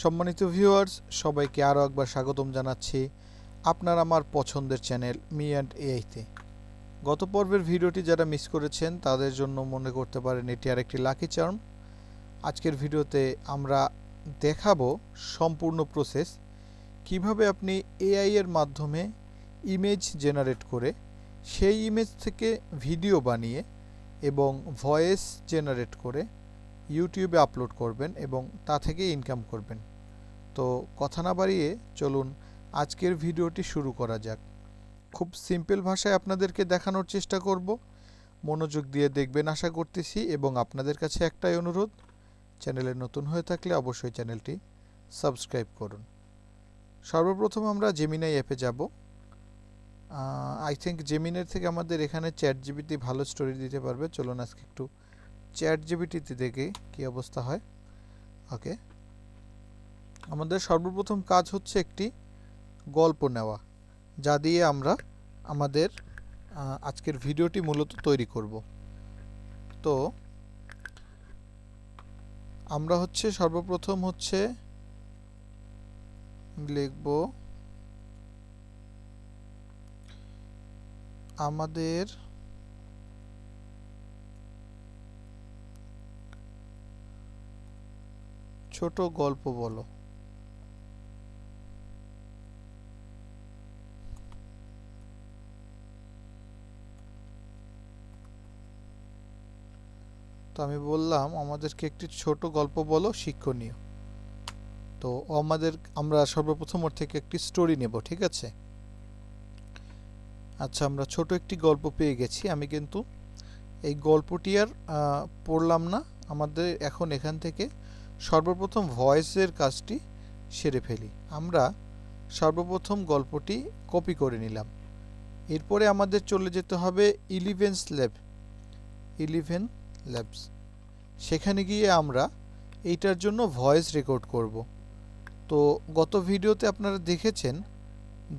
সম্মানিত ভিউয়ার্স, সবাইকে আরও একবার স্বাগতম জানাচ্ছি আপনার আমার পছন্দের চ্যানেল মি অ্যান্ড এআইতে। গত পর্বের ভিডিওটি যারা মিস করেছেন তাদের জন্য মনে করতে পারেন এটি আরেকটি লাকি চার্ম। আজকের ভিডিওতে আমরা দেখাবো সম্পূর্ণ প্রসেস, কিভাবে আপনি এআই এর মাধ্যমে ইমেজ জেনারেট করে সেই ইমেজ থেকে ভিডিও বানিয়ে এবং ভয়েস জেনারেট করে ইউটিউবে আপলোড করবেন এবং তা থেকে ইনকাম করবেন। তো কথা না বাড়িয়ে চলুন আজকের ভিডিওটি শুরু করা যাক। খুব সিম্পল ভাষায় আপনাদেরকে দেখানোর চেষ্টা করব, মনোযোগ দিয়ে দেখবেন আশা করতেছি। এবং আপনাদের কাছে একটাই অনুরোধ, চ্যানেলে নতুন হয়ে থাকলে অবশ্যই চ্যানেলটি সাবস্ক্রাইব করুন। সর্বপ্রথম আমরা জেমিনাই অ্যাপে যাব। আই থিঙ্ক জেমিনের থেকে আমাদের এখানে চ্যাট জিপিটি ভালো স্টোরি দিতে পারবে। চলুন আজকে একটু চ্যাট জিপিটিতে দেখে কী অবস্থা হয়। ওকে, আমাদের সর্বপ্রথম কাজ হচ্ছে একটি গল্প নেওয়া, যা দিয়ে আমরা আমাদের আজকের ভিডিওটি মূলত তৈরি করব। তো আমরা সর্বপ্রথম লিখব আমাদের ছোট গল্প বলো। তো আমি বললাম আমাদেরকে একটি ছোট গল্প বলো শিক্ষণীয়। তো আমরা সর্বপ্রথম ওর থেকে একটি স্টোরি নেব, ঠিক আছে? আচ্ছা, আমরা ছোট একটি গল্প পেয়ে গেছি। আমি কিন্তু এই গল্পটি আর পড়লাম না। আমাদের এখন এখান থেকে সর্বপ্রথম ভয়েসের কাজটি সেরে ফেলি। আমরা সর্বপ্রথম গল্পটি কপি করে নিলাম। এরপরে আমাদের চলে যেতে হবে ইলেভেন ল্যাবস। সেখানে গিয়ে আমরা এইটার জন্য ভয়েস রেকর্ড করব। তো গত ভিডিওতে আপনারা দেখেছেন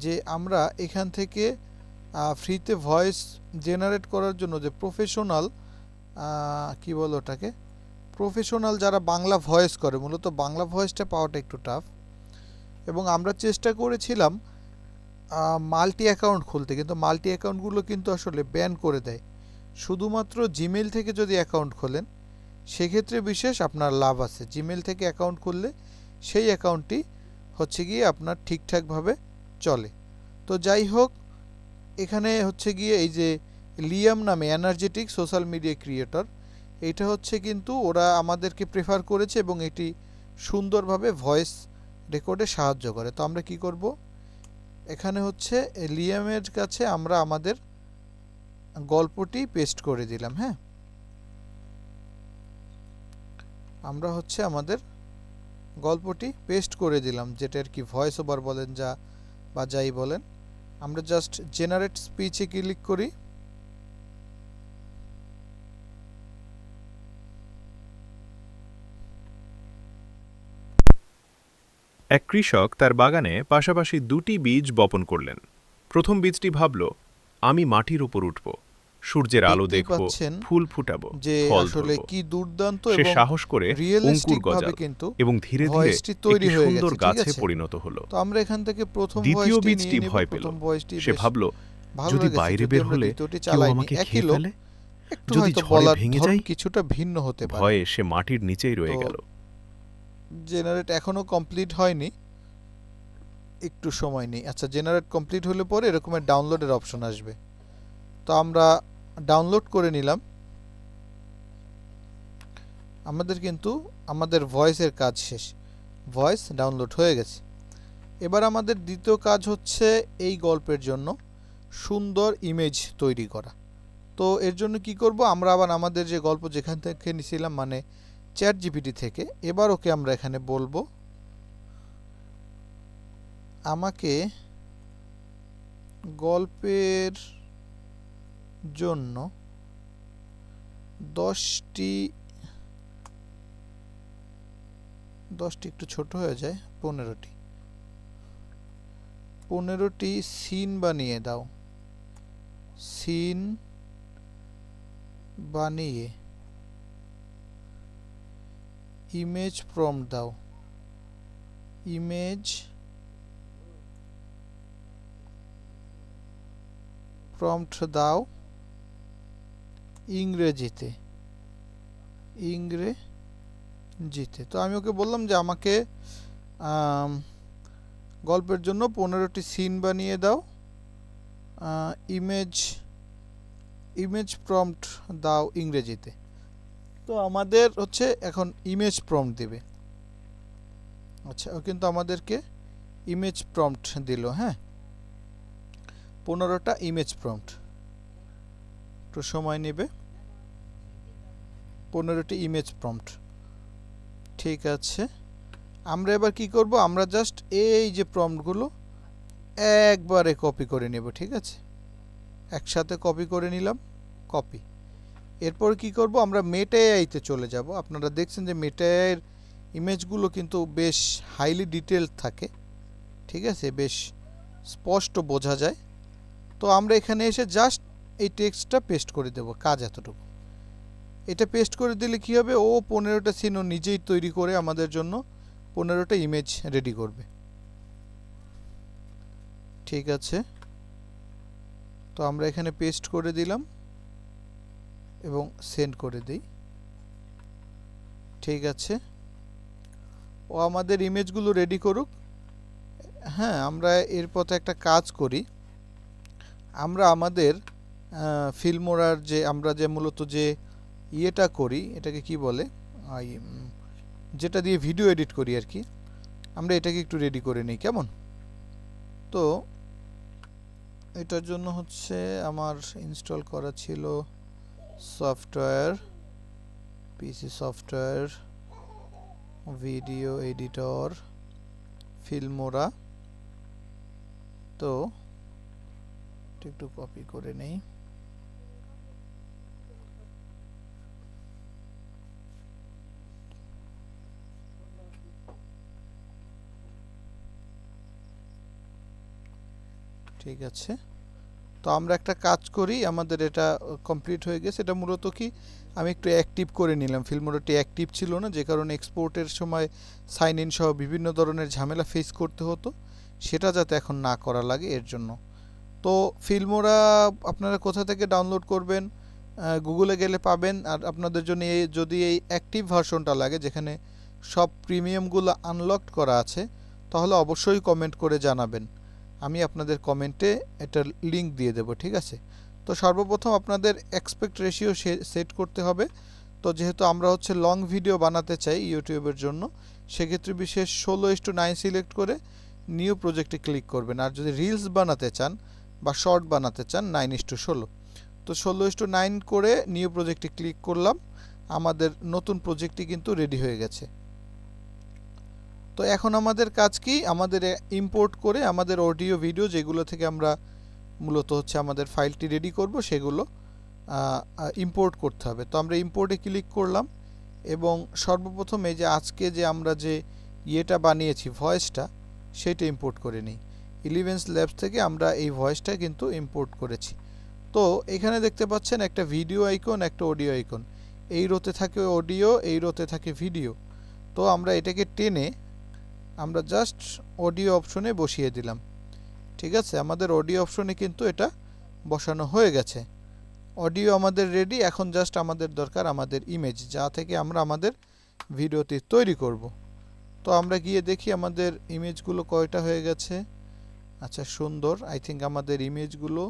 যে আমরা এখান থেকে ফ্রিতে ভয়েস জেনারেট করার জন্য যে প্রফেশনাল কি বলে ওটাকে, প্রফেশনাল যারা বাংলা ভয়েস করে, মূলত বাংলা ভয়েসটা পাওয়াটা একটু টাফ। এবং আমরা চেষ্টা করেছিলাম মাল্টি অ্যাকাউন্ট খুলতে, কিন্তু মাল্টি অ্যাকাউন্টগুলো কিন্তু আসলে ব্যান করে দেয়। শুধুমাত্র জিমেল থেকে যদি অ্যাকাউন্ট খোলেন সেক্ষেত্রে বিশেষ আপনার লাভ আছে। জিমেল থেকে অ্যাকাউন্ট খুললে সেই অ্যাকাউন্টটি গিয়ে আপনার ঠিকঠাকভাবে চলে। তো যাই হোক, এখানে গিয়ে এই যে লিয়াম নামে এনার্জেটিক সোশ্যাল মিডিয়া ক্রিয়েটর, এটা কিন্তু ওরা আমাদেরকে প্রেফার করেছে এবং এটি সুন্দরভাবে ভয়েস রেকর্ডে সাহায্য করে। তো আমরা কি করব, এখানে লিয়ামের কাছে আমরা আমাদের গল্পটি পেস্ট করে দিলাম। হ্যাঁ, আমরা আমাদের গল্পটি পেস্ট করে দিলাম, যেটা আর কি ভয়েস ওভার বলেন যা বা যাই বলেন। আমরা জাস্ট জেনারেট স্পিচে ক্লিক করি। এক কৃষক তার বাগানে পাশাপাশি দুটি বীজ বপন করলেন। প্রথম বীজটি ভাবল, আমি মাটির উপর উঠব, সূর্যের আলো দেখব, ফুল ফুটাবো, ফল ধরব। সে সাহস করে অঙ্কুর গজাল এবং ধীরে ধীরে একটি সুন্দর গাছে পরিণত হলো। দ্বিতীয় বীজটি ভয় পেল। সে ভাবল, যদি বাইরে বের হলে কেউ আমাকে খেয়ে ফেলে, যদি ঝড়ে ভেঙে যাই। কিছুটা ভিন্ন হতে পারে। ভয়ে সে মাটির নিচেই রয়ে গেল। জেনারেট এখনো কমপ্লিট হয়নি, একটু সময় নেই। আচ্ছা, জেনারেট কমপ্লিট হলে পরে এরকমের ডাউনলোডের অপশন আসবে। তো আমরা ডাউনলোড করে নিলাম। আমাদের ভয়েসের কাজ শেষ, ভয়েস ডাউনলোড হয়ে গেছে। এবার আমাদের দ্বিতীয় কাজ এই গল্পের জন্য সুন্দর ইমেজ তৈরি করা। তো এর জন্য কি করব, আমরা আবার আমাদের যে গল্প যেখান থেকে নিয়েছিলাম, মানে চ্যাট জিপিটি থেকে, এবার ওকে আমরা এখানে বলবো আমাকে গল্পের জন্য 10টি একটু ছোট হয়ে যায়, 15টি সিন বানিয়ে দাও। সিন বানিয়ে ইমেজ প্রম্পট দাও। ইমেজ প্রম্পট দাও ইংরেজিতে। তো আমি ওকে বললাম যে আমাকে গল্পের জন্য 15টি সিন বানিয়ে দাও, ইমেজ প্রম্পট দাও ইংরেজিতে। তো আমাদের হচ্ছে এখন ইমেজ প্রম্পট দিবে। আচ্ছা, ও কিন্তু আমাদেরকে ইমেজ প্রম্পট দিল। হ্যাঁ, 15টা ইমেজ প্রম্পট, একটু সময় নেবে। 15টি ইমেজ প্রম্পট, ঠিক আছে। আমরা এবার কি করব, আমরা জাস্ট এই যে প্রম্পটগুলো একবারে কপি করে নেব। ঠিক আছে, একসাথে কপি করে নিলাম, কপি। এরপর কি করব, আমরা মেটা এআইতে চলে যাব। আপনারা দেখছেন যে মেটা এআইয়ের ইমেজগুলো কিন্তু বেশ হাইলি ডিটেলড থাকে। ঠিক আছে, বেশ স্পষ্ট বোঝা যায়। তো আমরা এখানে এসে জাস্ট এই টেক্সটটা পেস্ট করে দেব, কাজ এতটুকু। এটা পেস্ট করে দিলে কি হবে, ও 15টা সিন ও নিজেই তৈরি করে আমাদের জন্য 15টা ইমেজ রেডি করবে। ঠিক আছে, তো আমরা এখানে পেস্ট করে দিলাম এবং সেন্ড করে দিই। ঠিক আছে, ও আমাদের ইমেজগুলো রেডি করুক। হ্যাঁ, আমরা এর পথে একটা কাজ করি। আমরা আমাদের ফিল্মোরার যে আমরা যে মূলত যে ইয়েটা করি, এটাকে কি বলে, যেটা দিয়ে ভিডিও এডিট করি আর কি, আমরা এটাকে একটু রেডি করে নিই, কেমন? তো এটার জন্য হচ্ছে আমার ইনস্টল করা ছিল সফটওয়্যার, পিসি সফটওয়্যার, ভিডিও এডিটর, ফিল্মোরা। তো একটু কপি করে নেই। ঠিক আছে, তো আমরা একটা কাজ করি, আমাদের এটা কমপ্লিট হয়ে গেছে। এটা মূলত কি, আমি একটু অ্যাক্টিভ করে নিলাম। ফিল্মোরাটি অ্যাক্টিভ ছিল না, যে কারণে এক্সপোর্টের সময় সাইন ইন সহ বিভিন্ন ধরনের ঝামেলা ফেস করতে হতো, সেটা যাতে এখন না করা লাগে এর জন্য। তো ফিল্মোরা আপনারা কোথা থেকে ডাউনলোড করবেন, গুগলে গেলে পাবেন। আর আপনাদের জন্য যদি এই অ্যাক্টিভ ভার্সনটা লাগে, যেখানে সব প্রিমিয়ামগুলো আনলকড করা আছে, তাহলে অবশ্যই কমেন্ট করে জানাবেন, আমি আপনাদের কমেন্টে এটার লিঙ্ক দিয়ে দেব। ঠিক আছে, তো সর্বপ্রথম আপনাদের এক্সপেক্ট রেশিও সেট করতে হবে। তো যেহেতু আমরা হচ্ছে লং ভিডিও বানাতে চাই ইউটিউবের জন্য, সেক্ষেত্রে বিশেষ 16:9 সিলেক্ট করে নিউ প্রজেক্টে ক্লিক করবেন। আর যদি রিলস বানাতে চান বা শর্ট বানাতে চান, 9:16। তো 16:9 করে নিউ প্রজেক্টে ক্লিক করলাম, আমাদের নতুন প্রজেক্টটি কিন্তু রেডি হয়ে গেছে। তো এখন আমাদের কাজ কি, আমাদের ইম্পোর্ট করে আমাদের অডিও ভিডিও যেগুলো থেকে আমরা মূলত হচ্ছে আমাদের ফাইলটি রেডি করব, সেগুলো ইম্পোর্ট করতে হবে। তো আমরা ইম্পোর্টে ক্লিক করলাম এবং সর্বপ্রথম এই যে আজকে যে আমরা যে ইয়েটা বানিয়েছি ভয়েসটা, সেটা ইম্পোর্ট করে নিই। ইলেভেন্স ল্যাবস থেকে আমরা এই ভয়েসটা কিন্তু ইম্পোর্ট করেছি। তো এখানে দেখতে পাচ্ছেন একটা ভিডিও আইকন, একটা অডিও আইকন। এই রোতে থাকে অডিও, এই রোতে থাকে ভিডিও। তো আমরা এটাকে টেনে আমরা জাস্ট অডিও অপশনে বসিয়ে দিলাম। ঠিক আছে, আমাদের অডিও অপশনে কিন্তু এটা বসানো হয়ে গেছে। অডিও আমাদের রেডি, এখন জাস্ট আমাদের দরকার আমাদের ইমেজ, যা থেকে আমরা আমাদের ভিডিওটি তৈরি করব। তো আমরা গিয়ে দেখি আমাদের ইমেজগুলো কয়টা হয়ে গেছে। আচ্ছা, সুন্দর। আই থিঙ্ক আমাদের ইমেজগুলো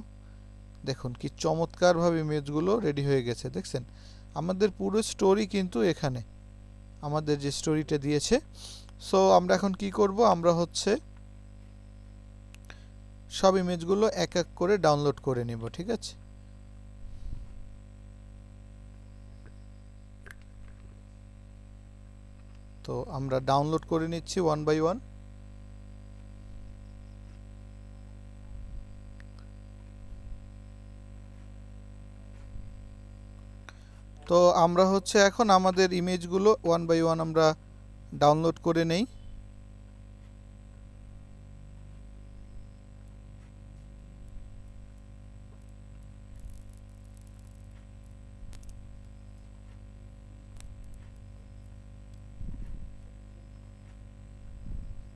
দেখুন কি চমৎকারভাবে ইমেজগুলো রেডি হয়ে গেছে, দেখছেন? আমাদের পুরো স্টোরি কিন্তু এখানে আমাদের যে স্টোরিটা দিয়েছে। সো আমরা এখন কি করব, আমরা হচ্ছে সব ইমেজগুলো এক এক করে ডাউনলোড করে নিব। ঠিক আছে, তো আমরা ডাউনলোড করে নিচ্ছি ওয়ান বাই ওয়ান। তো আমরা হচ্ছে এখন আমাদের ইমেজগুলো ওয়ান বাই ওয়ান আমরা ডাউনলোড করে নেই।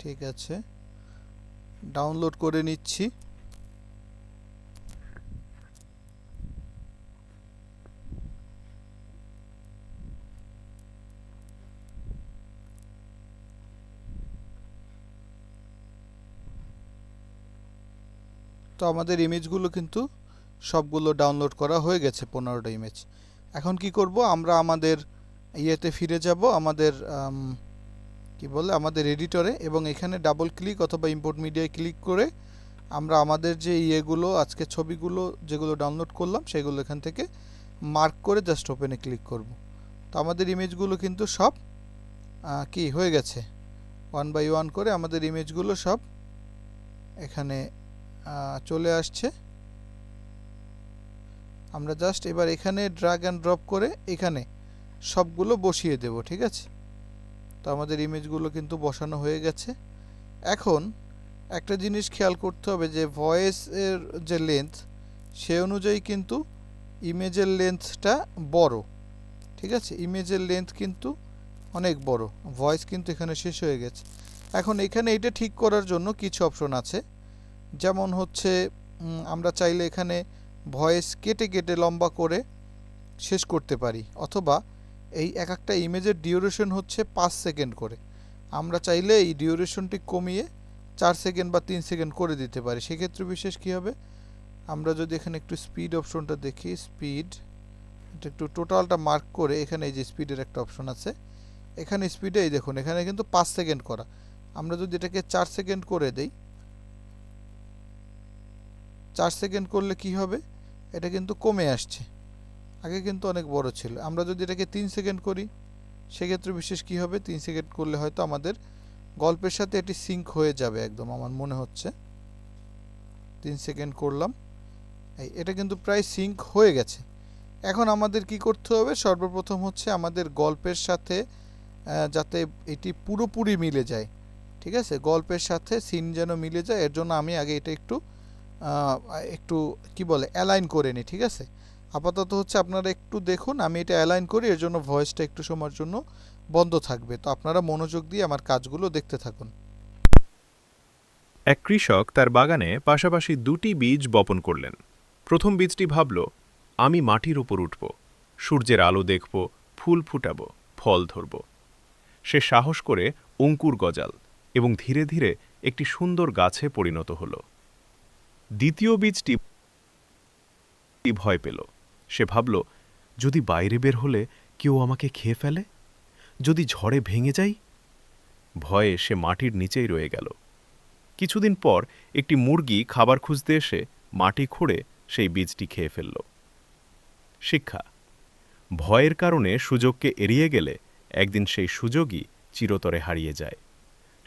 ঠিক আছে, ডাউনলোড করে নিচ্ছি। তো আমাদের ইমেজগুলো কিন্তু সবগুলো ডাউনলোড করা হয়ে গেছে, 15টা ইমেজ। এখন কি করব, আমরা আমাদের ইয়েতে ফিরে যাব, আমাদের কি বলে আমাদের এডিটরে, এবং এখানে ডাবল ক্লিক অথবা ইম্পোর্ট মিডিয়ায় ক্লিক করে আমরা আমাদের যে ইয়েগুলো আজকে ছবিগুলো যেগুলো ডাউনলোড করলাম সেগুলো এখান থেকে মার্ক করে জাস্ট ওপেনে ক্লিক করব। তো আমাদের ইমেজগুলো কিন্তু সব কি হয়ে গেছে, 1 বাই 1 করে আমাদের ইমেজগুলো সব এখানে চলে আসছে। আমরা জাস্ট এবার এখানে ড্র্যাগ অ্যান্ড ড্রপ করে এখানে সবগুলো বসিয়ে দেব, ঠিক আছে। তো আমাদের ইমেজগুলো কিন্তু বসানো হয়ে গেছে। এখন একটা জিনিস খেয়াল করতে হবে যে ভয়েসের যে লেন্থ সে অনুযায়ী কিন্তু ইমেজের লেন্থটা বড়, ঠিক আছে। ইমেজের লেন্থ কিন্তু অনেক বড়, ভয়েস কিন্তু এখানে শেষ হয়ে গেছে। এখন এখানে এটা ঠিক করার জন্য কিছু অপশন আছে, যেমন হচ্ছে আমরা চাইলে এখানে ভয়েস কেটে কেটে লম্বা করে শেষ করতে পারি, অথবা এই এক একটা ইমেজের ডিউরেশন হচ্ছে 5 সেকেন্ড করে, আমরা চাইলে এই ডিউরেশনটি কমিয়ে 4 সেকেন্ড বা 3 সেকেন্ড করে দিতে পারি। সেক্ষেত্রে বিশেষ কী হবে, আমরা যদি এখানে একটু স্পিড অপশনটা দেখি, স্পিড এটা একটু টোটালটা মার্ক করে এখানে এই যে স্পিডের একটা অপশন আছে, এখানে স্পিডে এই দেখুন এখানে কিন্তু 5 সেকেন্ড করা, আমরা যদি এটাকে 4 সেকেন্ড করে দেই, 4 সেকেন্ড করলে কি হবে, এটা কিন্তু কমে আসছে, আগে কিন্তু অনেক বড় ছিল। আমরা যদি এটাকে 3 সেকেন্ড করি সেক্ষেত্রে বিশেষ কি হবে, 3 সেকেন্ড করলে হয়তো আমাদের গল্পের সাথে এটি সিঙ্ক হয়ে যাবে একদম, আমার মনে হচ্ছে। 3 সেকেন্ড করলাম, এটা কিন্তু প্রায় সিঙ্ক হয়ে গেছে। এখন আমাদের কি করতে হবে, সর্বপ্রথম হচ্ছে আমাদের গল্পের সাথে যাতে এটি পুরোপুরি মিলে যায়, ঠিক আছে, গল্পের সাথে সিন যেন মিলে যায়, এর জন্য আমি আগে এটা একটু কি বলে অ্যালাইন করে নিই, ঠিক আছে। আপাতত হচ্ছে আপনারা একটু দেখুন, আমি এটা অ্যালাইন করি, এর জন্য ভয়েসটা একটু সময়ের জন্য বন্ধ থাকবে। তো আপনারা মনোযোগ দিয়ে আমার কাজগুলো দেখতে থাকুন। এক কৃষক তার বাগানে পাশাপাশি 2টি বীজ বপন করলেন। প্রথম বীজটি ভাবল, আমি মাটির উপর উঠব, সূর্যের আলো দেখব, ফুল ফুটাব, ফল ধরব। সে সাহস করে অঙ্কুর গজাল এবং ধীরে ধীরে একটি সুন্দর গাছে পরিণত হল। দ্বিতীয় বীজটি ভয় পেল। সে ভাবল, যদি বাইরে বের হলে কেউ আমাকে খেয়ে ফেলে, যদি ঝড়ে ভেঙে যাই। ভয়ে সে মাটির নিচেই রয়ে গেল। কিছুদিন পর একটি মুরগি খাবার খুঁজতে এসে মাটি খুঁড়ে সেই বীজটি খেয়ে ফেলল। শিক্ষা: ভয়ের কারণে সুযোগকে এড়িয়ে গেলে একদিন সেই সুযোগই চিরতরে হারিয়ে যায়।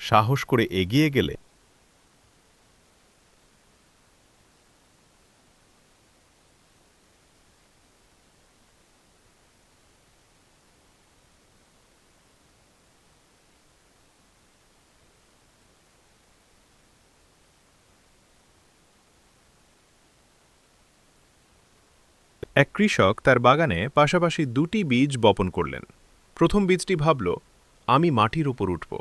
সাহস করে এগিয়ে গেলে এক কৃষক তার বাগানে পাশাপাশি 2টি বীজ বপন করলেন। প্রথম বীজটি ভাবল, আমি মাটির উপর উঠব,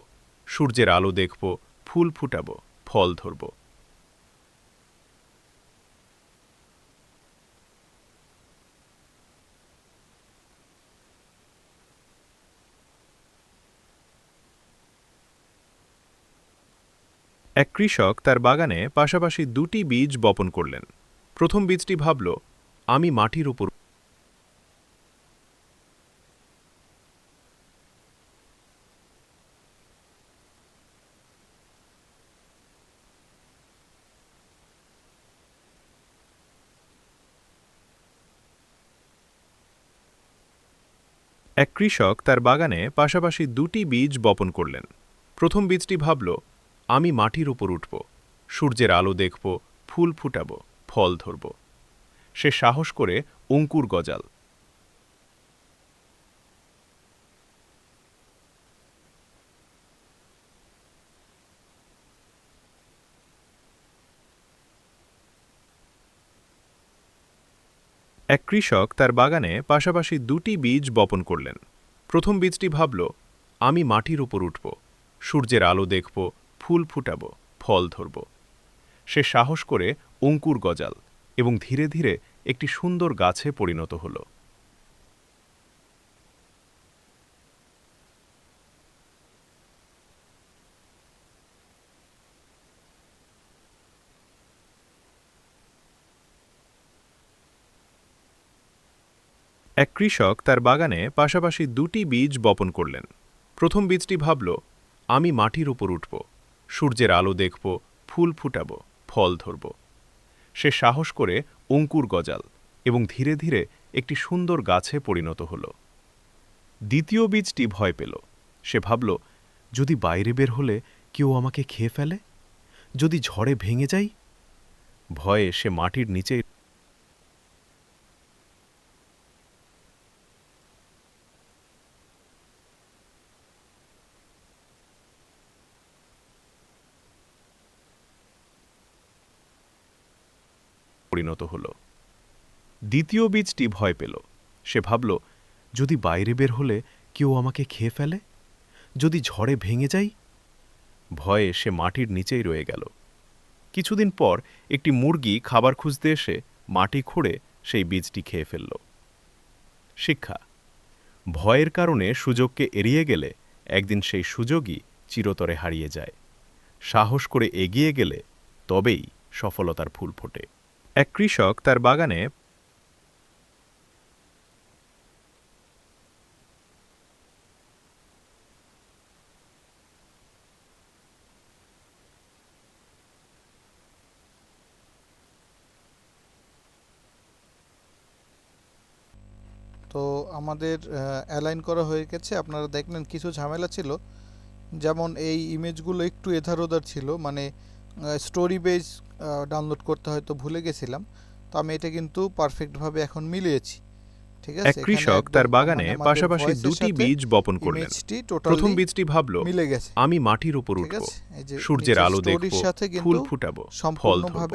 সূর্যের আলো দেখব, ফুল ফুটাব, ফল ধরব। এক কৃষক তার বাগানে পাশাপাশি 2টি বীজ বপন করলেন। প্রথম বীজটি ভাবল, আমি মাটির উপর এক কৃষক তার বাগানে পাশাপাশি 2টি বীজ বপন করলেন। প্রথম বীজটি ভাবল, আমি মাটির উপর উঠব, সূর্যের আলো দেখব, ফুল ফুটাব, ফল ধরব। সে সাহস করে অঙ্কুর গজাল এক কৃষক তার বাগানে পাশাপাশি 2টি বীজ বপন করলেন। প্রথম বীজটি ভাবল, আমি মাটির উপর উঠব, সূর্যের আলো দেখব, ফুল ফুটাব, ফল ধরব। সে সাহস করে অঙ্কুর গজাল এবং ধীরে ধীরে একটি সুন্দর গাছে পরিণত হল। এক কৃষক তার বাগানে পাশাপাশি দুটি বীজ বপন করলেন। প্রথম বীজটি ভাবল, আমি মাটির উপর উঠব, সূর্যের আলো দেখব, ফুল ফুটাব, ফল ধরব। সে সাহস করে অঙ্কুর গজাল এবং ধীরে ধীরে একটি সুন্দর গাছে পরিণত হল। দ্বিতীয় বীজটি ভয় পেল। সে ভাবল, যদি বাইরে বের হলে কেউ আমাকে খেয়ে ফেলে, যদি ঝড়ে ভেঙে যাই। ভয়ে সে মাটির নিচে পরিণত হল। দ্বিতীয় বীজটি ভয় পেল। সে ভাবল, যদি বাইরে বের হলে কেউ আমাকে খেয়ে ফেলে, যদি ঝড়ে ভেঙে যাই। ভয়ে সে মাটির নিচেই রয়ে গেল। কিছুদিন পর একটি মুরগি খাবার খুঁজতে এসে মাটি খুঁড়ে সেই বীজটি খেয়ে ফেলল। শিক্ষা: ভয়ের কারণে সুযোগকে এড়িয়ে গেলে একদিন সেই সুযোগই চিরতরে হারিয়ে যায়। সাহস করে এগিয়ে গেলে তবেই সফলতার ফুল ফোটে। এক কৃষক তার বাগানে তো আমাদের অ্যালাইন করা হয়ে গেছে। আপনারা দেখলেন কিছু ঝামেলা ছিল, যেমন এই ইমেজগুলো একটু এধার ওধার ছিল, মানে স্টোরি বেস ডাউনলোড করতে হয়তো ভুলে গেছিলাম। তো আমি এটা কিন্তু পারফেক্টভাবে এখন মিলিয়েছি। ঠিক আছে, এক কৃষক তার বাগানে পাশাপাশি দুটি বীজ বপন করলেন। প্রথম বীজটি ভাবল, মিলে গেছে, আমি মাটির উপর উঠব, সূর্যের আলো দেখব, ফুল ফুটাব, ফল ধরব।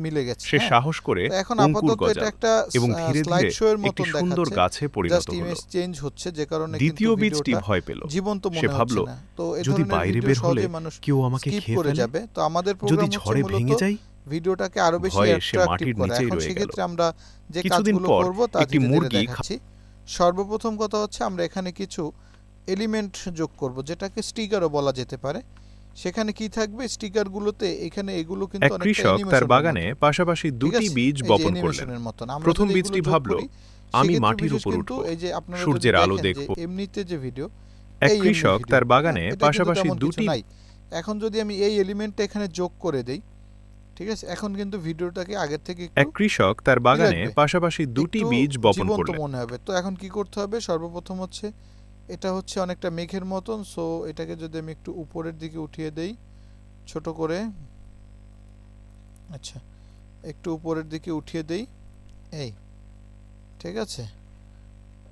মিলে গেছে। সে সাহস করে এখন অঙ্কুর আপাতত এটা গজাল একটা এবং ধীরে ধীরে শোয়ের একটি মতন সুন্দর দেখাচ্ছে, গাছে পরিণত জাস্ট হল। ইমেজ চেঞ্জ হচ্ছে, যে কারণে দ্বিতীয় বীজটি ভয় পেল। জীবন্ত সে মনে ভাবল, হচ্ছে না। তো এই যদি ধরনের বাইরে ভিডিও বের হলে সহজে মানুষ কেউ আমাকে স্কিপ খেয়ে করে ফেলে, যাবে। তো আমাদের যদি প্রোগ্রাম হচ্ছে ঝড়ে মূলত ভেঙে যাই। ভিডিওটাকে আরো বেশি ভয়ে সে অ্যাট্রাকটিভ মাটির করা। নিচেই এখন রয়ে গেল। সেক্ষেত্রে আমরা যে কিছুদিন কাজগুলো পর করব তা একটি ধীরে ধীরে মুরগি দেখাচ্ছি। সর্বপ্রথম কথা হচ্ছে আমরা এখানে কিছু এলিমেন্ট যোগ করব, যেটাকে স্টিকারও বলা যেতে পারে। সেখানে কি থাকবে স্টিকারগুলোতে, এখানে এগুলো কিন্তু এক অনেকটা কৃষক তার বাগানে পাশাপাশি দুটি বীজ বপন করলেন। প্রথম বীজটি ভাবল, আমি মাটির উপর উঠব, সূর্যের আলো দেখব। এমনিতে যে ভিডিও, এক কৃষক তার বাগানে পাশাপাশি দুটি নাই। এখন যদি আমি এই এলিমেন্টটা এখানে যোগ করে দেই, ঠিক আছে, এখন কিন্তু ভিডিওটাকে আগের থেকে এক কৃষক তার বাগানে পাশাপাশি দুটি বীজ বপন করলেন। মনে হবে। তো এখন কি করতে হবে? সর্বপ্রথম হচ্ছে, এটা হচ্ছে অনেকটা মেঘের মতন, সো এটাকে যদি আমি একটু উপরের দিকে উঠিয়ে দেই ছোট করে, আচ্ছা একটু উপরের দিকে উঠিয়ে দেই, এই ঠিক আছে।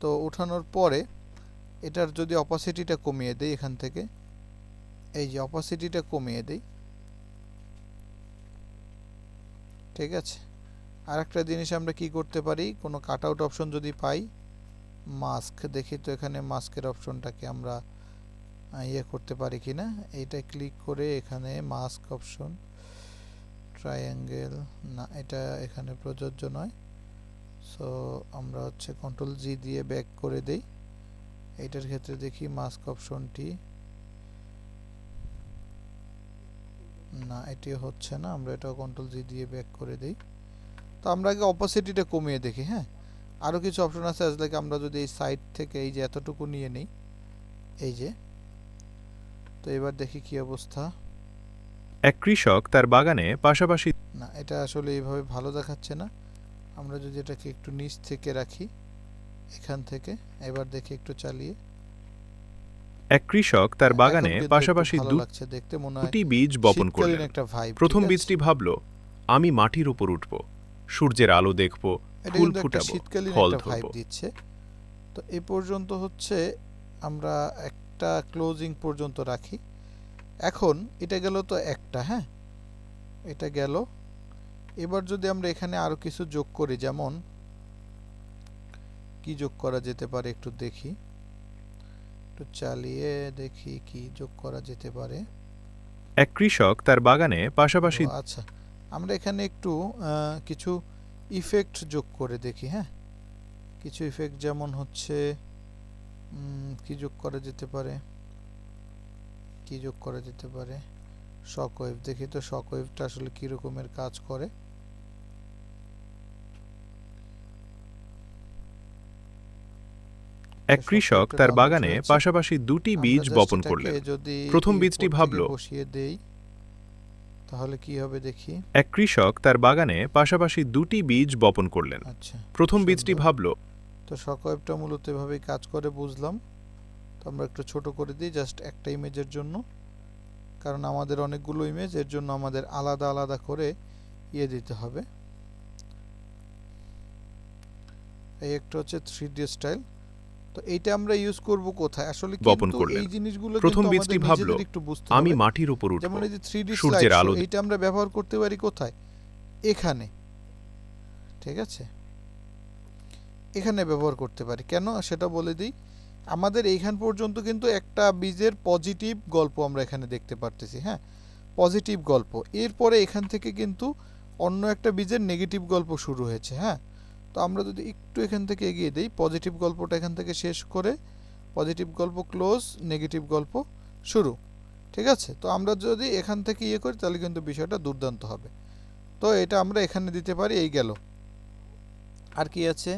তো উঠানোর পরে এটার যদি অপাসিটিটা কমিয়ে দেই এখান থেকে, এই যে অপাসিটিটা কমিয়ে দেই, ঠিক আছে। আর একটা জিনিস আমরা কি করতে পারি, কোনো কাট আউট অপশন যদি পাই, মাস্ক দেখি তো এখানে মাস্কের অপশনটাকে আমরা ইয়ে করতে পারি কিনা। এইটা ক্লিক করে এখানে মাস্ক অপশন, ট্রায়াঙ্গেল, না এটা এখানে প্রযোজ্য নয়। সো আমরা হচ্ছে কন্ট্রোল জি দিয়ে ব্যাক করে দেই। এইটার ক্ষেত্রে দেখি মাস্ক অপশনটি, না এটি হচ্ছে না, আমরা এটা কন্ট্রোল জি দিয়ে ব্যাক করে দেই। তো আমরা আগে অপোসিটিটা কমিয়ে দেখি। হ্যাঁ, আরও কিছু অপশন আছে, আজ লাইক আমরা যদি এই সাইড থেকে এই যে এতটুকু নিয়ে নিই, এই যে, তো এবার দেখি কি অবস্থা। এক কৃষক তার বাগানে পাশাপাশি, না এটা আসলে এইভাবে ভালো দেখাচ্ছে না। আমরা যদি এটাকে একটু নিচ থেকে রাখি, এখান থেকে, এবার দেখি একটু চালিয়ে। এক কৃষক তার বাগানে পাশাপাশি দুটি বীজ বপন করলেন। প্রথম বীজটি ভাবল, আমি মাটির উপর উঠব, সূর্যের আলো দেখব, ফুল ফুটাব, ফল ধরব। দিচ্ছে। তো এই পর্যন্ত হচ্ছে আমরা একটা ক্লোজিং পর্যন্ত রাখি। এখন এটা গেল তো একটা, হ্যাঁ এটা গেল। এবার যদি আমরা এখানে আরো কিছু যোগ করি, যেমন কি যোগ করা যেতে পারে একটু দেখি, একটু চালিয়ে দেখি কি যোগ করা যেতে পারে। এক কৃষক তার বাগানে পাশাপাশি আচ্ছা, আমরা এখানে একটু কিছু ইফেক্ট যোগ করে দেখি। হ্যাঁ, কিছু ইফেক্ট যেমন হচ্ছে কি যোগ করা যেতে পারে, শক ওয়েভ। দেখি তো শক ওয়েভটা আসলে কি রকমের কাজ করে। এক কৃষক তার বাগানে পাশাপাশি দুটি বীজ বপন করলেন। প্রথম বীজটি ভাবল, বসিয়ে দেই তাহলে কি হবে দেখি। এক কৃষক তার বাগানে পাশাপাশি দুটি বীজ বপন করলেন। আচ্ছা, প্রথম বীজটি ভাবল। তো শক ওয়েভটা মূলত এভাবেই কাজ করে বুঝলাম। তো আমরা একটু ছোট করে দিই জাস্ট একটা ইমেজের জন্য, কারণ আমাদের অনেকগুলো ইমেজ, এর জন্য আমাদের আলাদা আলাদা করে দিতে হবে। এই একটা হচ্ছে 3D স্টাইল। তো এইটা আমরা ইউজ করব কোথায় আসলে, কিন্তু এই জিনিসগুলো প্রথম বীজটি ভাবল, আমি মাটির উপর উঠব। যেমন এই যে 3D সূর্যের আলো, এইটা আমরা ব্যবহার করতে পারি কোথায়, এখানে। ঠিক আছে, এখানে ব্যবহার করতে পারি। কেন সেটা বলে দিই। আমাদের এইখান পর্যন্ত কিন্তু একটা বীজের পজিটিভ গল্প আমরা এখানে দেখতে পারতেছি। হ্যাঁ, পজিটিভ গল্প। এরপরে এখান থেকে কিন্তু অন্য একটা বীজের নেগেটিভ গল্প শুরু হয়েছে। হ্যাঁ, তো আমরা যদি একটু এখান থেকে এগিয়ে দিই, পজিটিভ গল্পটা এখান থেকে শেষ করে পজিটিভ গল্প ক্লোজ, নেগেটিভ গল্প শুরু। ঠিক আছে, তো আমরা যদি এখান থেকে করি তাহলে কিন্তু বিষয়টা দুর্দান্ত হবে। তো এটা আমরা এখানে দিতে পারি। এই গেল। আর কি আছে,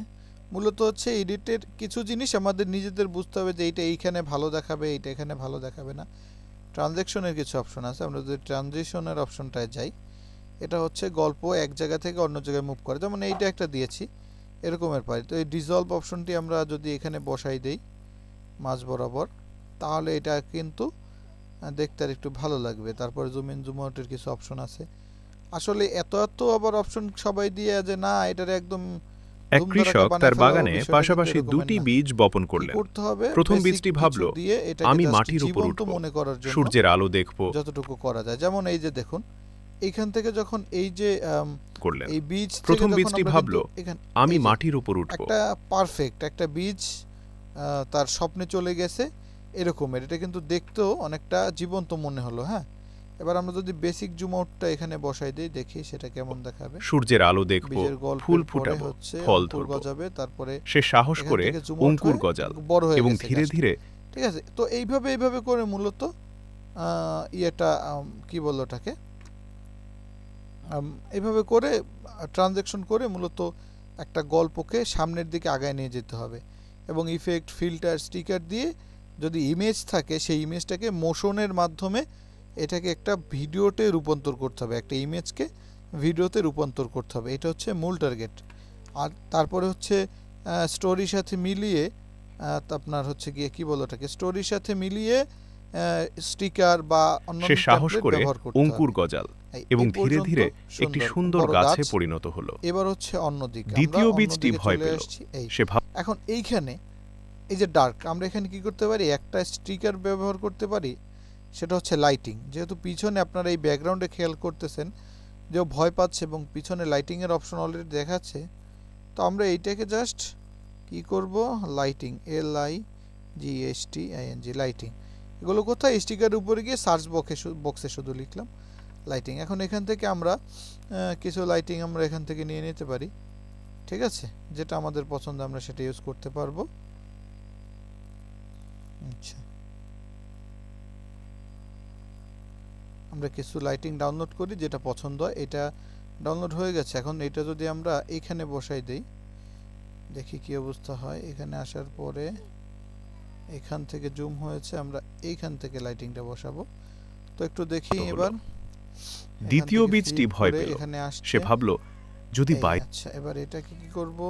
মূলত হচ্ছে এডিটের কিছু জিনিস আমাদের নিজেদের বুঝতে হবে যে এইটা এইখানে ভালো দেখাবে, এইটা এখানে ভালো দেখাবে না। ট্রানজ্যাকশনের কিছু অপশন আছে, আমরা যদি ট্রানজিশনের অপশনটায় যাই, এটা হচ্ছে গল্প এক জায়গা থেকে অন্য জায়গায় মুভ করে। যেমন এইটা একটা দিয়েছি, এরকমের পারি। তো এই ডিসলভ অপশনটি আমরা যদি এখানে বসাই দেই মাঝ বরাবর, তাহলে এটা কিন্তু দেখতে আর একটু ভালো লাগবে। তারপরে জুম ইন জুম আউটের কিছু অপশন আছে। আসলে এত আবার অপশন সবাই দিয়ে যে না এটার একদম। এক কৃষক তার বাগানে পাশাপাশি দুটি বীজ বপন করলেন। প্রথম বীজটি ভাবল, আমি মাটির উপর উঠব, সূর্যের আলো দেখব, যতটুকু করা যায়। যেমন এই যে দেখুন, এইখান থেকে যখন এই যে করলেন, এই বীজ, প্রথম বীজটি ভাবল, আমি মাটির উপর উঠব। একটা পারফেক্ট একটা বীজ তার স্বপ্নে চলে গেছে এরকমের। এটা কিন্তু দেখতেও অনেকটা জীবন্ত মনে হলো। হ্যাঁ, এবার আমরা যদি বেসিক জুম আউটটা এখানে বসাই দেই, দেখি সেটা কেমন দেখাবে। সূর্যের আলো দেখব, ফুল ফুটাবো, ফল ধরব, তারপরে সে সাহস করে অঙ্কুর গজাল এবং ধীরে ধীরে। ঠিক আছে, তো এইভাবে করে মূলত ইয়েটা কি বললো ওটাকে, এইভাবে করে ট্রানজ্যাকশন করে মূলত একটা গল্পকে সামনের দিকে আগায় নিয়ে যেতে হবে। এবং ইফেক্ট, ফিল্টার, স্টিকার দিয়ে যদি ইমেজ থাকে সেই ইমেজটাকে মোশনের মাধ্যমে এটাকে একটা ভিডিওতে রূপান্তর করতে হবে, একটা ইমেজকে ভিডিওতে রূপান্তর করতে হবে। এটা হচ্ছে মূল টার্গেট। আর তারপরে হচ্ছে স্টোরির সাথে মিলিয়ে আপনার হচ্ছে গিয়ে কি বলো ওটাকে, স্টোরির সাথে মিলিয়ে স্টিকার বা অন্য সাহস করে অঙ্কুর গজাল এবং ধীরে ধীরে একটি সুন্দর গাছে পরিণত হলো। এবার হচ্ছে অন্যদিকে, দ্বিতীয় বীজটি ভয় পেল। এখন এইখানে এই যে ডার্ক, আমরা এখানে কি করতে পারি, একটা স্টিকার ব্যবহার করতে পারি, সেটা হচ্ছে লাইটিং। যেহেতু পিছনে আপনারা এই ব্যাকগ্রাউন্ডে খেয়াল করতেছেন যে ভয় পাচ্ছে এবং পিছনে লাইটিংয়ের অপশন অলরেডি দেখাচ্ছে, তো আমরা এইটাকে জাস্ট কি করব, লাইটিং, LIGHTING, লাইটিং। এগুলো কোথায়, স্টিকারের উপরে গিয়ে সার্চ বক্সে শুধু লিখলাম লাইটিং। এখন এখান থেকে আমরা কিছু লাইটিং আমরা এখান থেকে নিয়ে নিতে পারি। ঠিক আছে, যেটা আমাদের পছন্দ আমরা সেটা ইউজ করতে পারবো। আচ্ছা, আমরা কিছু লাইটিং ডাউনলোড করি যেটা পছন্দ হয়। এটা ডাউনলোড হয়ে গেছে। এখন এটা যদি আমরা এখানে বসাই দেই, দেখি কি অবস্থা হয়। এখানে আসার পরে এখান থেকে জুম হয়েছে, আমরা এইখান থেকে লাইটিংটা বসাবো। তো একটু দেখি এবার। দ্বিতীয় বীজটি ভয় পেল। এখানে আসছে, সে ভাবল যদি আচ্ছা, এবার এটাকে কি করব,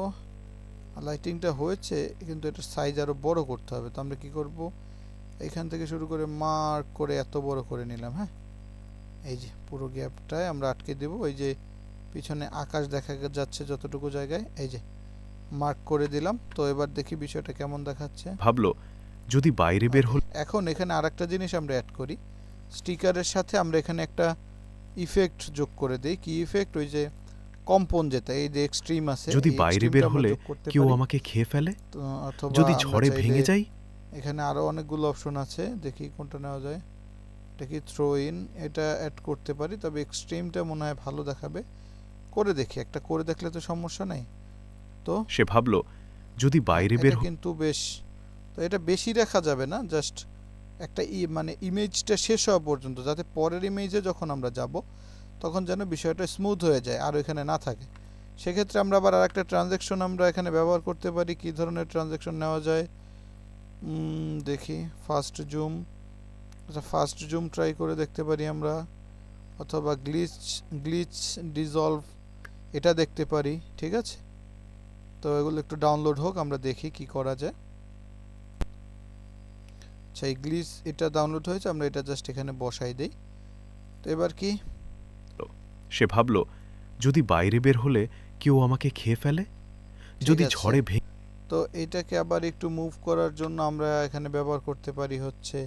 লাইটিংটা হয়েছে কিন্তু এটা সাইজ আরো বড় করতে হবে। তো আমরা কি করব, এখান থেকে শুরু করে মার্ক করে এত বড় করে নিলাম। হ্যাঁ, এই যে পুরো গ্যাপটায় আমরা আটকে দেব। ওই যে পিছনে আকাশ দেখা যাচ্ছে যতটুকু জায়গায়, এই যে মার্ক করে দিলাম। তো এবার দেখি বিষয়টা কেমন দেখাচ্ছে। ভাবলো যদি বাইরে বের হল। এখন এখানে আরেকটা জিনিস আমরা অ্যাড করি, স্টিকারের সাথে আমরা এখানে একটা ইফেক্ট যোগ করে দেই। কি ইফেক্ট, ওই যে কম্পন, যেটা এই যে এক্সট্রিম আছে, যদি বাইরে বের হলে কেউ আমাকে খেয়ে ফেলে, যদি ঝড়ে ভেঙে যাই। এখানে আরো অনেকগুলো অপশন আছে, দেখি কোনটা নেওয়া যায়। এটা কি থ্রো ইন, এটা অ্যাড করতে পারি, তবে এক্সট্রিমটা মনে হয় ভালো দেখাবে। করে দেখি, একটা করে দেখলে তো সমস্যা নেই। তো সে ভাবলো যদি বাইরে বের কিন্তু বেশ, তো এটা বেশি রাখা যাবে না, জাস্ট একটা মানে ইমেজটা শেষ হওয়া পর্যন্ত, যাতে পরের ইমেজে যখন আমরা যাব তখন যেন বিষয়টা স্মুথ হয়ে যায় আর এখানে না থাকে। সেক্ষেত্রে আমরা আবার আরেকটা ট্রানজ্যাকশন আমরা এখানে ব্যবহার করতে পারি। কী ধরনের ট্রানজ্যাকশন নেওয়া যায় দেখি, ফাস্ট জুম। আচ্ছা, ফাস্ট জুম ট্রাই করে দেখতে পারি আমরা, অথবা গ্লিচ ডিজলভ এটা দেখতে পারি। ঠিক আছে, তো এগুলো একটু ডাউনলোড হোক, আমরা দেখি কি করা যায়। আচ্ছা, এই গ্লিচ এটা ডাউনলোড হয়েছে, আমরা এটা জাস্ট এখানে বসাই দেই। তো এবার কি, সে ভাবলো যদি বাইরে বের হলে কেউ আমাকে খেয়ে ফেলে, যদি ঝড়ে ভেঙে। তো এটাকে আবার একটু মুভ করার জন্য আমরা এখানে ব্যবহার করতে পারি হচ্ছে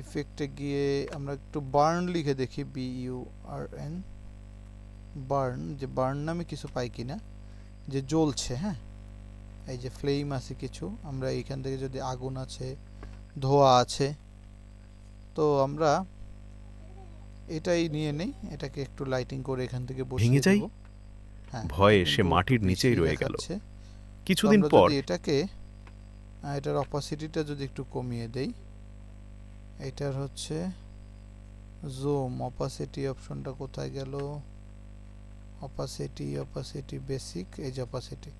ইফেক্টে গিয়ে আমরা একটু বার্ন লিখে দেখি, BURN, বার্ন, যে বার্ন নামে কিছু পাই কিনা, যে জ্বলছে। হ্যাঁ, এই যে ফ্লেম আছে কিছু, আমরা এইখান থেকে যদি আগুন আছে, ধোঁয়া আছে, তো আমরা এটাই নিয়ে নেই, এটাকে একটু লাইটিং করে এখান থেকে ভেঙে যায়। ভয়ে সে মাটির নিচেই রয়ে গেল। কিছুদিন পর এটাকে, এটার অপাসিটিটা যদি একটু কমিয়ে দেই, এটার হচ্ছে জুম অপাসিটি অপশনটা কোথায় গেল, অপাসিটি বেসিক, এই যে অপাসিটি,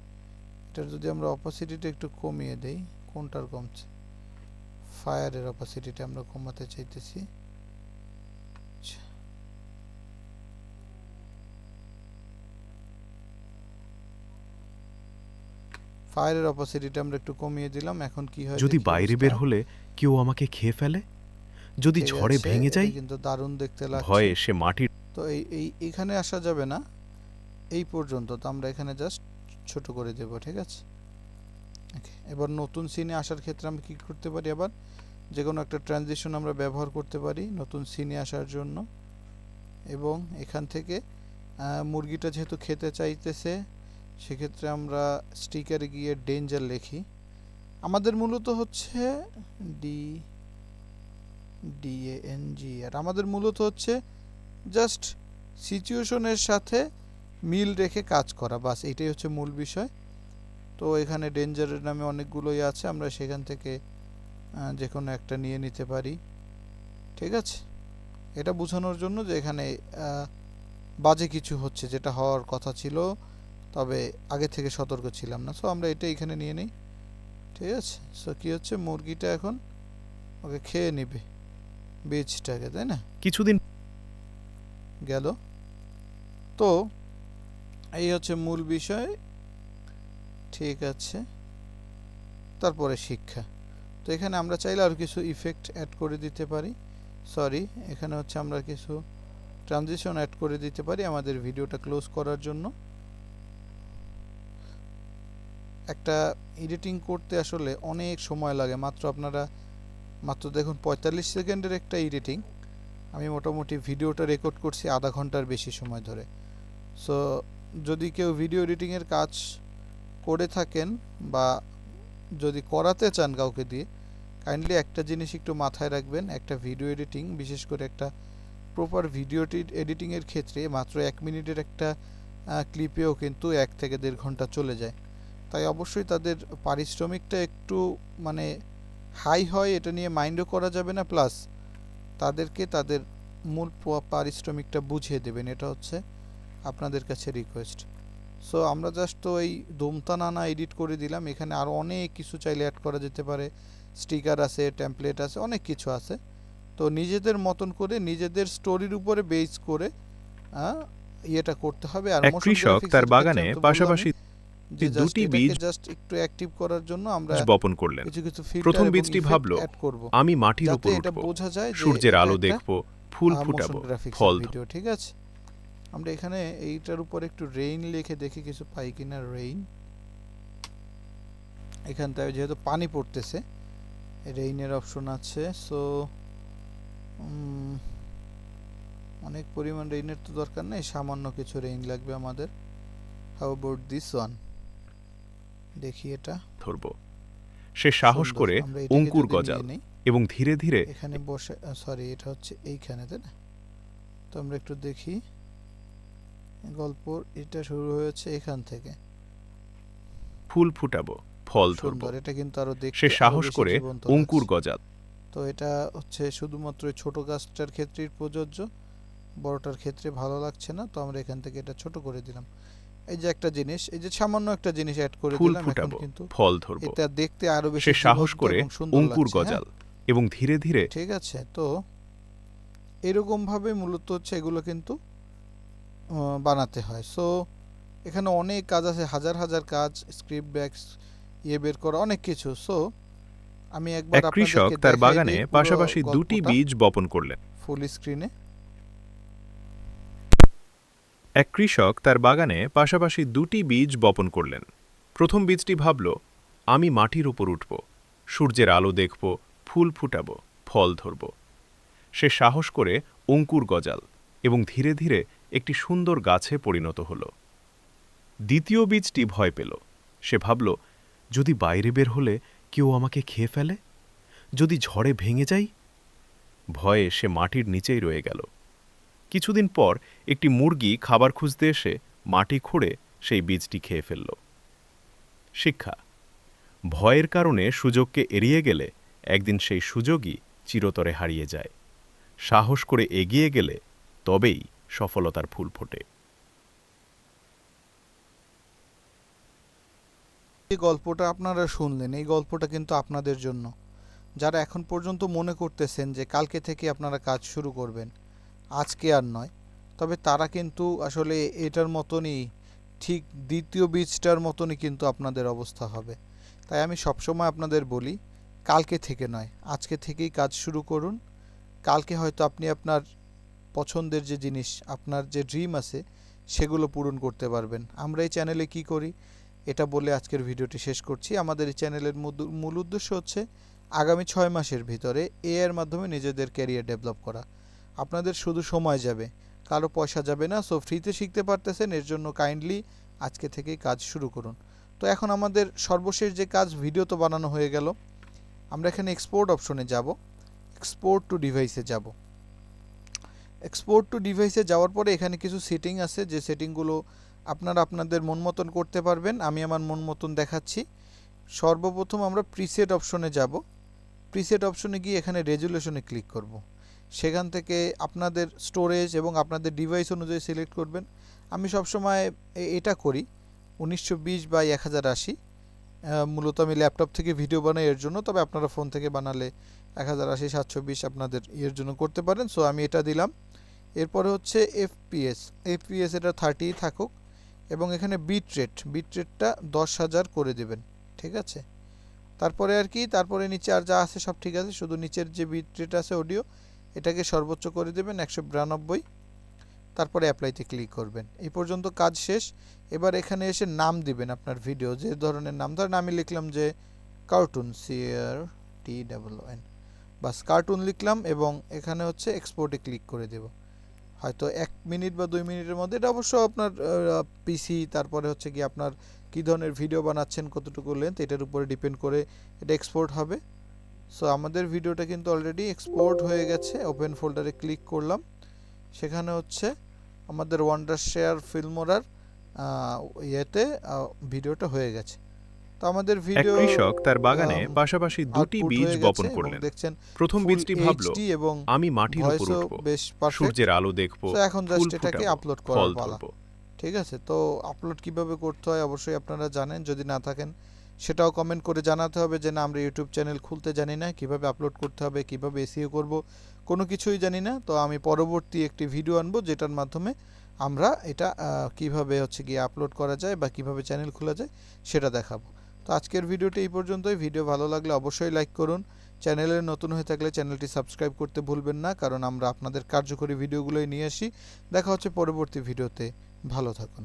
এটার যদি আমরা অপাসিটিটা একটু কমিয়ে দেই, কোনটার কমছে, ফায়ারের অপাসিটিটা আমরা কমাতে চাইতেছি। ফায়ারের অপাসিটিটা আমরা একটু কমিয়ে দিলাম। এখন কি হয়, যদি বাইরে বের হলে কেউ আমাকে খেয়ে ফেলে, যদি ঝড়ে ভেঙে যায়, কিন্তু দারুণ দেখতে লাগছে। ভয়ে সে মাটির, তো এইখানে আসা যাবে না, এই পর্যন্ত। তো আমরা এখানে জাস্ট ছোট করে দেব। ঠিক আছে, এবার নতুন সিনে আসার ক্ষেত্রে আমরা কি করতে পারি, আবার যে কোনো একটা ট্রানজিশন আমরা ব্যবহার করতে পারি নতুন সিনে আসার জন্য। এবং এখান থেকে মুরগিটা যেহেতু খেতে চাইতেছে, সেক্ষেত্রে আমরা স্টিকারে গিয়ে ডেঞ্জার লিখি। আমাদের মূলত হচ্ছে DANG, আর আমাদের মূলত হচ্ছে জাস্ট সিচুয়েশনের সাথে মিল রেখে কাজ করা, বাস এটাই হচ্ছে মূল বিষয়। তো এখানে ডেঞ্জারের নামে অনেকগুলোই আছে, আমরা সেখান থেকে যে কোনো একটা নিয়ে নিতে পারি। ঠিক আছে, এটা বোঝানোর জন্য যে এখানে বাজে কিছু হচ্ছে, যেটা হওয়ার কথা ছিল, তবে আগে থেকে সতর্ক ছিলাম না। সো আমরা এটা এখানে নিয়ে নিই। ঠিক আছে, সো কি হচ্ছে, মুরগিটা এখন ওকে খেয়ে নেবে বীজটাকে, তাই না? কিছুদিন গেল। তো এই হচ্ছে মূল বিষয়। ঠিক আছে, তারপরে শিক্ষা। তো এখানে আমরা চাইলে আর কিছু ইফেক্ট অ্যাড করে দিতে পারি, সরি, এখানে হচ্ছে আমরা কিছু ট্রানজিশন অ্যাড করে দিতে পারি আমাদের ভিডিওটা ক্লোজ করার জন্য। একটা এডিটিং করতে আসলে অনেক সময় লাগে, মাত্র দেখুন 45 সেকেন্ডের একটা এডিটিং, আমি মোটামুটি ভিডিওটা রেকর্ড করছি আধা ঘন্টার বেশি সময় ধরে। সো যদি কেউ ভিডিও এডিটিংয়ের কাজ করে থাকেন বা যদি করাতে চান কাউকে দিয়ে, কাইন্ডলি একটা জিনিস একটু মাথায় রাখবেন, একটা ভিডিও এডিটিং, বিশেষ করে একটা প্রপার ভিডিও এডিটিংয়ের ক্ষেত্রে মাত্র 1 মিনিটের একটা ক্লিপেও কিন্তু 1 থেকে 1.5 ঘন্টা চলে যায়। তাই অবশ্যই তাদের পারিশ্রমিকটা একটু মানে হাই হয়, এটা নিয়ে মাইন্ডও করা যাবে না, প্লাস তাদেরকে তাদের মূল পারিশ্রমিকটা বুঝিয়ে দেবেন, এটা হচ্ছে আপনাদের কাছে রিকোয়েস্ট। সো আমরা জাস্ট তো এই দমতানানা এডিট করে দিলাম, এখানে আরও অনেক কিছু চাইলে অ্যাড করা যেতে পারে, স্টিকার আছে, টেমপ্লেট আছে, অনেক কিছু আছে। তো নিজেদের মতন করে নিজেদের স্টোরির উপরে বেস করে ইয়েটা করতে হবে। আর কৃষক তার বাগানে পাশাপাশি দুটি বীজ জাস্ট একটু অ্যাক্টিভ করার জন্য আমরা বপন করলেন। কিছু প্রথম বীজটি ভাবলো আমি মাটির উপর উঠব, সূর্যের আলো দেখব, ফুল ফুটাবো, ফল ভিডিও। ঠিক আছে, আমরা এখানে এইটার উপর একটু রেইন লিখে দেখি কিছু পাই কিনা। রেইন, এখান থেকে যেহেতু পানি পড়তেছে, রেইনের অপশন আছে। সো অনেক পরিমাণ রেইনের তো দরকার নেই, সামান্য কিছু রেইন লাগবে আমাদের। হাউ অ্যাবাউট দিস ওয়ান, দেখি এটা ধরব। সে সাহস করে অঙ্কুর গজাল, এবং ধীরে ধীরে এখানে বসে, সরি এটা হচ্ছে এইখানে, তাই না? তো আমরা একটু দেখি, গল্প এটা শুরু হয়েছে এখান থেকে। ফুল ফুটাবো, ফল ধরব, এটা কিন্তু আরো দেখতে সে সাহস করে অঙ্কুর গজাল। তো এটা হচ্ছে শুধুমাত্র ছোট গাছটার ক্ষেত্রেই প্রযোজ্য, বড়টার ক্ষেত্রে ভালো লাগছে না, তো আমরা এখান থেকে এটা ছোট করে দিলাম। এই যে একটা জিনিস, এই যে সামান্য একটা জিনিস অ্যাড করে দিলাম, এখন কিন্তু ফল ধরব, এটা দেখতে আরো বেশি সে সাহস করে অঙ্কুর লাগছে, গজাল এবং ধীরে ধীরে। ঠিক আছে, তো এরকম ভাবে মূলত হচ্ছে এগুলো কিন্তু বানাতে হয়। সো এখানে অনেক কাজ আছে, হাজার হাজার কাজ, স্ক্রিপ্ট ব্যাকস বের করা অনেক কিছু। সো আমি একবার এক কৃষক তার বাগানে পাশাপাশি দুটি বীজ বপন করলেন। ফুল স্ক্রিনে। এক কৃষক তার বাগানে পাশাপাশি দুটি বীজ বপন করলেন। প্রথম বীজটি ভাবল, আমি মাটির উপর উঠব, সূর্যের আলো দেখব, ফুল ফুটাবো, ফল ধরব। সে সাহস করে অঙ্কুর গজাল এবং ধীরে ধীরে একটি সুন্দর গাছে পরিণত হল। দ্বিতীয় বীজটি ভয় পেল। সে ভাবল, যদি বাইরে বের হলে কেউ আমাকে খেয়ে ফেলে, যদি ঝড়ে ভেঙে যাই। ভয়ে সে মাটির নিচেই রয়ে গেল। কিছুদিন পর একটি মুরগি খাবার খুঁজতে এসে মাটি খুঁড়ে সেই বীজটি খেয়ে ফেলল। শিক্ষা: ভয়ের কারণে সুযোগকে এড়িয়ে গেলে একদিন সেই সুযোগই চিরতরে হারিয়ে যায়। সাহস করে এগিয়ে গেলে তবেই সফলতার ফুল ফোটে। এই গল্পটা আপনারা শুনলেন, এই গল্পটা কিন্তু আপনাদের জন্য, যারা এখন পর্যন্ত মনে করতেছেন যে কালকে থেকে আপনারা কাজ শুরু করবেন, আজকে আর নয়, তবে তারা কিন্তু আসলে এটার মতনই, ঠিক দ্বিতীয় বীজটার মতনই কিন্তু আপনাদের অবস্থা হবে। তাই আমি সবসময় আপনাদের বলি, কালকে থেকে নয়, আজকে থেকেই কাজ শুরু করুন। কালকে হয়তো আপনি আপনার পছন্দের যে জিনিস, আপনার যে ড্রিম আছে, সেগুলো পূরণ করতে পারবেন। আমরা এই চ্যানেলে কি করি এটা বলে আজকের ভিডিওটি শেষ করছি। আমাদের এই চ্যানেলের মূল উদ্দেশ্য হচ্ছে আগামী 6 মাসের ভিতরে এআই এর মাধ্যমে নিজেদের ক্যারিয়ার ডেভেলপ করা। আপনাদের শুধু সময় যাবে, কারো পয়সা যাবে না। সো ফ্রিতে শিখতে পারতেছেন, এর জন্য কাইন্ডলি আজকে থেকেই কাজ শুরু করুন। তো এখন আমাদের সর্বশেষ যে কাজ, ভিডিও তো বানানো হয়ে গেল, আমরা এখানে এক্সপোর্ট অপশনে যাব, এক্সপোর্ট টু ডিভাইসে যাব। এক্সপোর্ট টু ডিভাইসে যাওয়ার পরে এখানে কিছু সেটিং আছে, যে সেটিংগুলো আপনারা আপনাদের মন মতন করতে পারবেন। আমি আমার মন মতন দেখাচ্ছি। সর্বপ্রথম আমরা প্রিসেট অপশনে যাব। প্রিসেট অপশনে গিয়ে এখানে রেজুলেশনে ক্লিক করব। সেখান থেকে আপনাদের স্টোরেজ এবং আপনাদের ডিভাইস অনুযায়ী সিলেক্ট করবেন। আমি সবসময় এটা করি 1920x1080। মূলত আমি ল্যাপটপ থেকে ভিডিও বানাই এর জন্য, তবে আপনারা ফোন থেকে বানালে 1080x720 আপনাদের এর জন্য করতে পারেন। সো আমি এটা দিলাম। এরপরে হচ্ছে এফপিএস এটা 30 থাকুক, এবং এখানে বিট রেটটা 10,000 করে দেবেন, ঠিক আছে। তারপরে আর কি, তারপরে নিচে আর যা আছে সব ঠিক আছে, শুধু নিচের যে বিট রেট আছে অডিও, এটাকে সর্বোচ্চ করে দেবেন 192। তারপরে অ্যাপ্লাইতে ক্লিক করবেন। এই পর্যন্ত কাজ শেষ। এবার এখানে এসে নাম দিবেন আপনার ভিডিও, যে ধরনের নাম। ধরেন আমি লিখলাম যে কার্টুন, CRTON, বাস কার্টুন লিখলাম, এবং এখানে হচ্ছে এক্সপোর্টে ক্লিক করে দেব। হয়তো 1 মিনিট বা 2 মিনিটের মধ্যে, এটা অবশ্য আপনার পিসি, তারপরে হচ্ছে কি আপনার কী ধরনের ভিডিও বানাচ্ছেন, কতটুকু লেন্থ, এটার উপরে ডিপেন্ড করে এটা এক্সপোর্ট হবে। সো আমাদের ভিডিওটা কিন্তু অলরেডি এক্সপোর্ট হয়ে গেছে। ওপেন ফোল্ডারে ক্লিক করলাম, সেখানে হচ্ছে আমাদের ওয়ান্ডারশেয়ার ফিল্মোরার ইয়েতে ভিডিওটা হয়ে গেছে। তো আমাদের ভিডিও, এক কৃষক তার বাগানে পাশাপাশি দুটি বীজ বপন করলেন। প্রথম বীজটি ভাবল, আমি মাটির উপর উঠব, সূর্যের আলো দেখব, এখন জাস্ট এটাকে আপলোড করার পালা। ঠিক আছে, তো আপলোড কিভাবে করতে হয় অবশ্যই আপনারা জানেন, যদি না থাকেন সেটাও কমেন্ট করে জানাতে হবে, যে না আমরা ইউটিউব চ্যানেল খুলতে জানি না, কিভাবে আপলোড করতে হবে, কিভাবে এসইও করব, কোনো কিছুই জানি না। তো আমি পরবর্তী একটি ভিডিও আনবো, যেটার মাধ্যমে আমরা এটা কিভাবে হচ্ছে গিয়ে আপলোড করা যায় বা কিভাবে চ্যানেল খোলা যায় সেটা দেখাবো। তো আজকের ভিডিওটি এই পর্যন্তই। ভিডিও ভালো লাগলে অবশ্যই লাইক করুন। চ্যানেলে নতুন হয়ে থাকলে চ্যানেলটি সাবস্ক্রাইব করতে ভুলবেন না, কারণ আমরা আপনাদের কার্যকরী ভিডিওগুলোই নিয়ে আসি। দেখা হচ্ছে পরবর্তী ভিডিওতে। ভালো থাকুন।